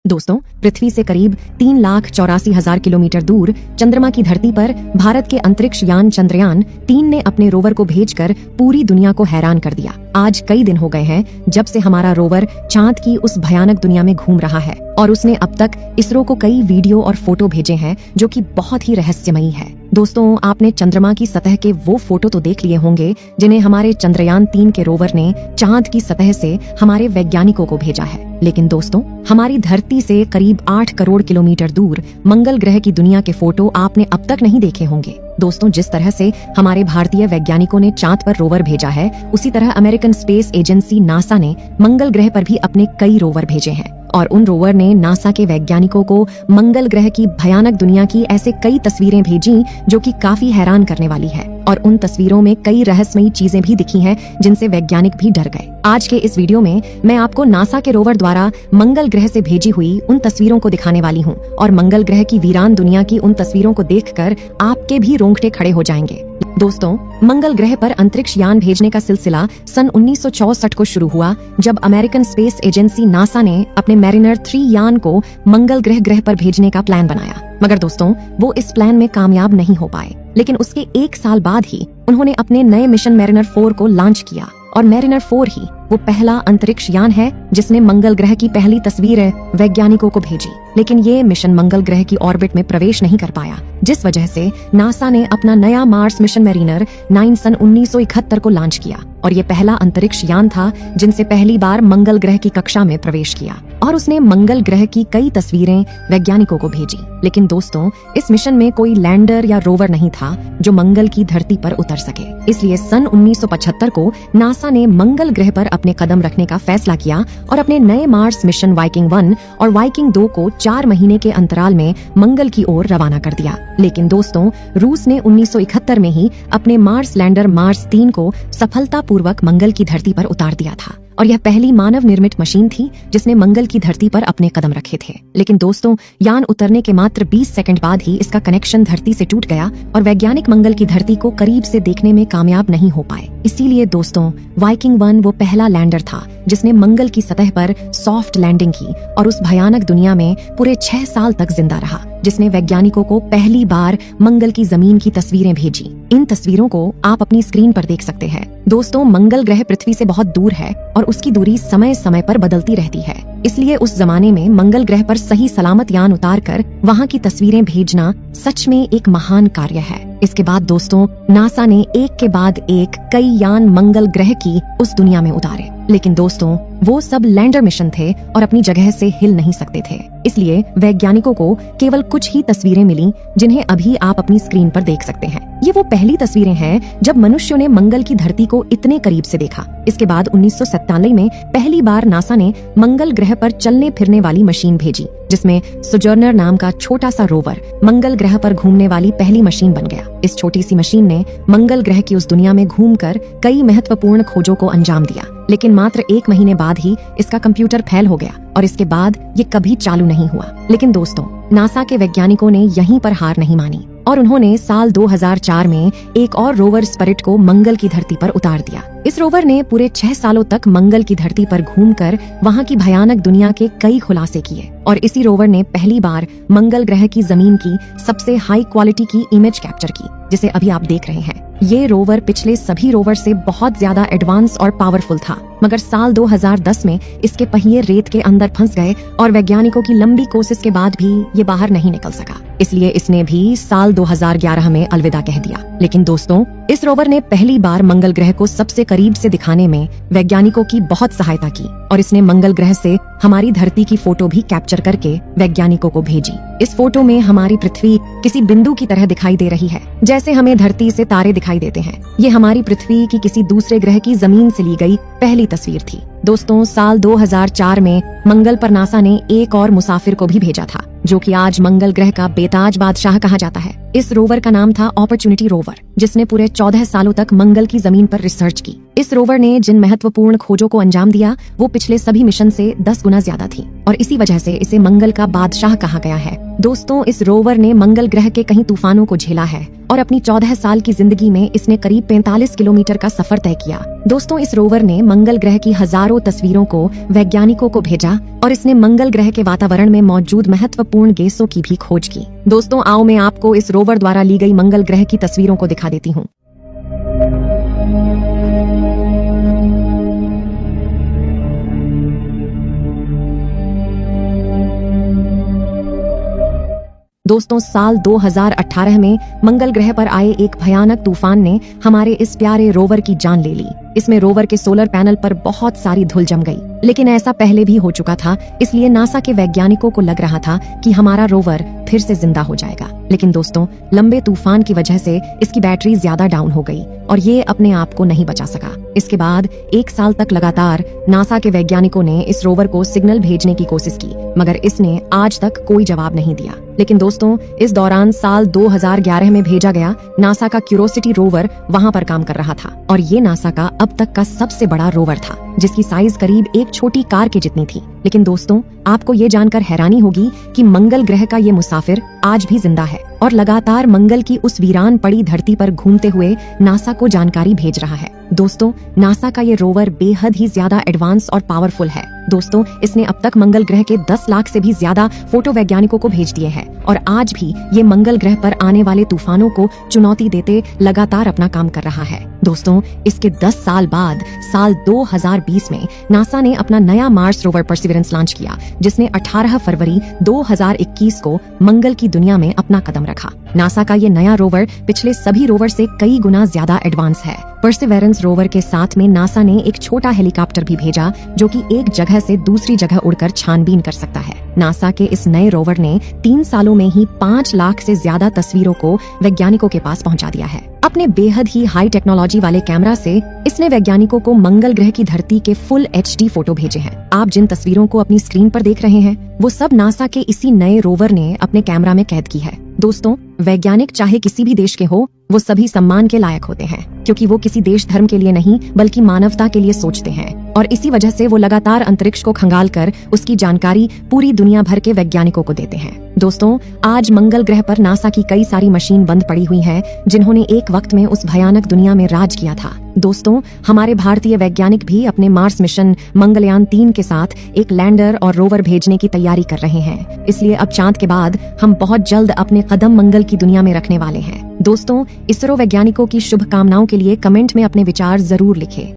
दोस्तों, पृथ्वी से करीब 3,84,000 किलोमीटर दूर चंद्रमा की धरती पर भारत के अंतरिक्ष यान चंद्रयान-3 ने अपने रोवर को भेजकर पूरी दुनिया को हैरान कर दिया। आज कई दिन हो गए हैं जब से हमारा रोवर चांद की उस भयानक दुनिया में घूम रहा है और उसने अब तक इसरो को कई वीडियो और फोटो भेजे हैं जो कि बहुत ही रहस्यमयी है। दोस्तों, आपने चंद्रमा की सतह के वो फोटो तो देख लिए होंगे जिन्हें हमारे चंद्रयान-3 के रोवर ने चांद की सतह से हमारे वैज्ञानिकों को भेजा है। लेकिन दोस्तों, हमारी धरती से करीब 8 करोड़ किलोमीटर दूर मंगल ग्रह की दुनिया के फोटो आपने अब तक नहीं देखे होंगे। दोस्तों, जिस तरह से हमारे भारतीय वैज्ञानिकों ने चांद पर रोवर भेजा है, उसी तरह अमेरिकन स्पेस एजेंसी नासा ने मंगल ग्रह पर भी अपने कई रोवर भेजे हैं और उन रोवर ने नासा के वैज्ञानिकों को मंगल ग्रह की भयानक दुनिया की ऐसे कई तस्वीरें भेजी जो कि काफी हैरान करने वाली है और उन तस्वीरों में कई रहस्यमयी चीजें भी दिखी हैं जिनसे वैज्ञानिक भी डर गए। आज के इस वीडियो में मैं आपको नासा के रोवर द्वारा मंगल ग्रह से भेजी हुई उन तस्वीरों को दिखाने वाली हूँ और मंगल ग्रह की वीरान दुनिया की उन तस्वीरों को देखकर आपके भी रोंगटे खड़े हो जाएंगे। दोस्तों, मंगल ग्रह पर अंतरिक्ष यान भेजने का सिलसिला सन 1964 को शुरू हुआ जब अमेरिकन स्पेस एजेंसी नासा ने अपने मैरिनर 3 यान को मंगल ग्रह पर भेजने का प्लान बनाया। मगर दोस्तों, वो इस प्लान में कामयाब नहीं हो पाए। लेकिन उसके 1 साल बाद ही उन्होंने अपने नए मिशन मैरिनर 4 को लॉन्च किया और मैरिनर 4 ही वो पहला अंतरिक्ष यान है जिसने मंगल ग्रह की पहली तस्वीरें वैज्ञानिकों को भेजी। लेकिन ये मिशन मंगल ग्रह की ऑर्बिट में प्रवेश नहीं कर पाया, जिस वजह से नासा ने अपना नया मार्स मिशन मैरिनर 9 सन 1971 को लॉन्च किया और ये पहला अंतरिक्ष यान था जिनसे पहली बार मंगल ग्रह की कक्षा में प्रवेश किया और उसने मंगल ग्रह की कई तस्वीरें वैज्ञानिकों को भेजी। लेकिन दोस्तों, इस मिशन में कोई लैंडर या रोवर नहीं था जो मंगल की धरती पर उतर सके। इसलिए सन 1975 को नासा ने मंगल ग्रह पर अपने कदम रखने का फैसला किया और अपने नए मार्स मिशन वाइकिंग 1 और वाइकिंग 2 को 4 महीने के अंतराल में मंगल की ओर रवाना कर दिया। लेकिन दोस्तों, रूस ने 1971 में ही अपने मार्स लैंडर मार्स 3 को सफलतापूर्वक मंगल की धरती पर उतार दिया था और यह पहली मानव निर्मित मशीन थी जिसने मंगल की धरती पर अपने कदम रखे थे। लेकिन दोस्तों, यान उतरने के मात्र 20 सेकंड बाद ही इसका कनेक्शन धरती से टूट गया और वैज्ञानिक मंगल की धरती को करीब से देखने में कामयाब नहीं हो पाए। इसीलिए दोस्तों, वाइकिंग 1 वो पहला लैंडर था जिसने मंगल की सतह पर सॉफ्ट लैंडिंग की और उस भयानक दुनिया में पूरे 6 साल तक जिंदा रहा, जिसने वैज्ञानिकों को पहली बार मंगल की जमीन की तस्वीरें भेजी। इन तस्वीरों को आप अपनी स्क्रीन पर देख सकते हैं। दोस्तों, मंगल ग्रह पृथ्वी से बहुत दूर है और उसकी दूरी समय समय पर बदलती रहती है। इसलिए उस जमाने में मंगल ग्रह पर सही सलामत यान उतारकर वहाँ की तस्वीरें भेजना सच में एक महान कार्य है। इसके बाद दोस्तों, नासा ने एक के बाद एक कई यान मंगल ग्रह की उस दुनिया में उतारे। लेकिन दोस्तों, वो सब लैंडर मिशन थे और अपनी जगह से हिल नहीं सकते थे। इसलिए वैज्ञानिकों को केवल कुछ ही तस्वीरें मिली जिन्हें अभी आप अपनी स्क्रीन पर देख सकते हैं। ये वो पहली तस्वीरें हैं जब मनुष्यों ने मंगल की धरती को इतने करीब से देखा। इसके बाद 1997 में पहली बार नासा ने मंगल ग्रह पर चलने फिरने वाली मशीन भेजी, जिसमें सोजर्नर नाम का छोटा सा रोवर मंगल ग्रह पर घूमने वाली पहली मशीन बन गया। इस छोटी सी मशीन ने मंगल ग्रह की उस दुनिया में घूमकर कई महत्वपूर्ण खोजों को अंजाम दिया। लेकिन मात्र 1 महीने बाद ही इसका कंप्यूटर फेल हो गया और इसके बाद ये कभी चालू नहीं हुआ। लेकिन दोस्तों, नासा के वैज्ञानिकों ने यहीं पर हार नहीं मानी और उन्होंने साल 2004 में एक और रोवर स्पिरिट को मंगल की धरती पर उतार दिया। इस रोवर ने पूरे 6 सालों तक मंगल की धरती पर घूमकर वहाँ की भयानक दुनिया के कई खुलासे किए और इसी रोवर ने पहली बार मंगल ग्रह की जमीन की सबसे हाई क्वालिटी की इमेज कैप्चर की, जिसे अभी आप देख रहे हैं। ये रोवर पिछले सभी रोवर से बहुत ज्यादा एडवांस और पावरफुल था, मगर साल 2010 में इसके पहिए रेत के अंदर फंस गए और वैज्ञानिकों की लंबी कोशिश के बाद भी ये बाहर नहीं निकल सका। इसलिए इसने भी साल 2011 में अलविदा कह दिया। लेकिन दोस्तों, इस रोवर ने पहली बार मंगल ग्रह को सबसे करीब से दिखाने में वैज्ञानिकों की बहुत सहायता की और इसने मंगल ग्रह से हमारी धरती की फोटो भी कैप्चर करके वैज्ञानिकों को भेजी। इस फोटो में हमारी पृथ्वी किसी बिंदु की तरह दिखाई दे रही है, जैसे हमें धरती से तारे दिखाई देते हैं। ये हमारी पृथ्वी की किसी दूसरे ग्रह की जमीन से ली गई पहली तस्वीर थी। दोस्तों, साल 2004 में मंगल पर नासा ने एक और मुसाफिर को भी भेजा था, जो कि आज मंगल ग्रह का बेताज बादशाह कहा जाता है। इस रोवर का नाम था अपॉर्चुनिटी रोवर, जिसने पूरे 14 सालों तक मंगल की जमीन पर रिसर्च की। इस रोवर ने जिन महत्वपूर्ण खोजों को अंजाम दिया वो पिछले सभी मिशन से 10 गुना ज्यादा थी। और इसी वजह से इसे मंगल का बादशाह कहा गया है। दोस्तों, इस रोवर ने मंगल ग्रह के कई तूफानों को झेला है और अपनी 14 साल की जिंदगी में इसने करीब 45 किलोमीटर का सफर तय किया। दोस्तों, इस रोवर ने मंगल ग्रह की हजारों तस्वीरों को वैज्ञानिकों को भेजा और इसने मंगल ग्रह के वातावरण में मौजूद महत्वपूर्ण गैसों की भी खोज की। दोस्तों, आओ मैं आपको इस रोवर द्वारा ली गई मंगल ग्रह की तस्वीरों को दिखा देती हूँ। दोस्तों, साल 2018 में मंगल ग्रह पर आए एक भयानक तूफान ने हमारे इस प्यारे रोवर की जान ले ली। इसमें रोवर के सोलर पैनल पर बहुत सारी धूल जम गई, लेकिन ऐसा पहले भी हो चुका था, इसलिए नासा के वैज्ञानिकों को लग रहा था कि हमारा रोवर फिर से जिंदा हो जाएगा। लेकिन दोस्तों, लंबे तूफान की वजह से इसकी बैटरी ज्यादा डाउन हो गई और ये अपने आप को नहीं बचा सका। इसके बाद 1 साल तक लगातार नासा के वैज्ञानिकों ने इस रोवर को सिग्नल भेजने की कोशिश की, मगर इसने आज तक कोई जवाब नहीं दिया। लेकिन दोस्तों, इस दौरान साल 2011 में भेजा गया नासा का क्यूरोसिटी रोवर वहां पर काम कर रहा था और ये नासा का अब तक का सबसे बड़ा रोवर था, जिसकी साइज करीब एक छोटी कार के जितनी थी। लेकिन दोस्तों, आपको ये जानकर हैरानी होगी कि मंगल ग्रह का ये मुसाफिर आज भी जिंदा है और लगातार मंगल की उस वीरान पड़ी धरती पर घूमते हुए नासा को जानकारी भेज रहा है। दोस्तों, नासा का ये रोवर बेहद ही ज्यादा एडवांस और पावरफुल है। दोस्तों, इसने अब तक मंगल ग्रह के 10 लाख से भी ज्यादा फोटो वैज्ञानिकों को भेज दिए हैं और आज भी ये मंगल ग्रह पर आने वाले तूफानों को चुनौती देते लगातार अपना काम कर रहा है। दोस्तों, इसके 10 साल बाद साल 2020 में नासा ने अपना नया मार्स रोवर परसिवरेंस लॉन्च किया, जिसने 18 फरवरी 2021 को मंगल की दुनिया में अपना कदम रखा। नासा का ये नया रोवर पिछले सभी रोवर से कई गुना ज्यादा एडवांस है। परसिवरेंस रोवर के साथ में नासा ने एक छोटा हेलीकॉप्टर भी भेजा, जो कि एक जगह से दूसरी जगह उड़कर छानबीन कर सकता है। नासा के इस नए रोवर ने 3 सालों में ही 5 लाख से ज्यादा तस्वीरों को वैज्ञानिकों के पास पहुंचा दिया है। अपने बेहद ही हाई टेक्नोलॉजी वाले कैमरा से इसने वैज्ञानिकों को मंगल ग्रह की धरती के फुल HD फोटो भेजे हैं। आप जिन तस्वीरों को अपनी स्क्रीन पर देख रहे हैं, वो सब नासा के इसी नए रोवर ने अपने कैमरा में कैद की है। दोस्तों, वैज्ञानिक चाहे किसी भी देश के हो, वो सभी सम्मान के लायक होते हैं, क्योंकि वो किसी देश धर्म के लिए नहीं बल्कि मानवता के लिए सोचते हैं और इसी वजह से वो लगातार अंतरिक्ष को खंगाल कर उसकी जानकारी पूरी दुनिया भर के वैज्ञानिकों को देते हैं। दोस्तों, आज मंगल ग्रह पर नासा की कई सारी मशीन बंद पड़ी हुई हैं, जिन्होंने एक वक्त में उस भयानक दुनिया में राज किया था। दोस्तों, हमारे भारतीय वैज्ञानिक भी अपने मार्स मिशन मंगलयान 3 के साथ एक लैंडर और रोवर भेजने की तैयारी कर रहे हैं। इसलिए अब चांद के बाद हम बहुत जल्द अपने कदम मंगल की दुनिया में रखने वाले हैं। दोस्तों, इसरो वैज्ञानिकों की शुभकामनाओं के लिए कमेंट में अपने विचार जरूर लिखें।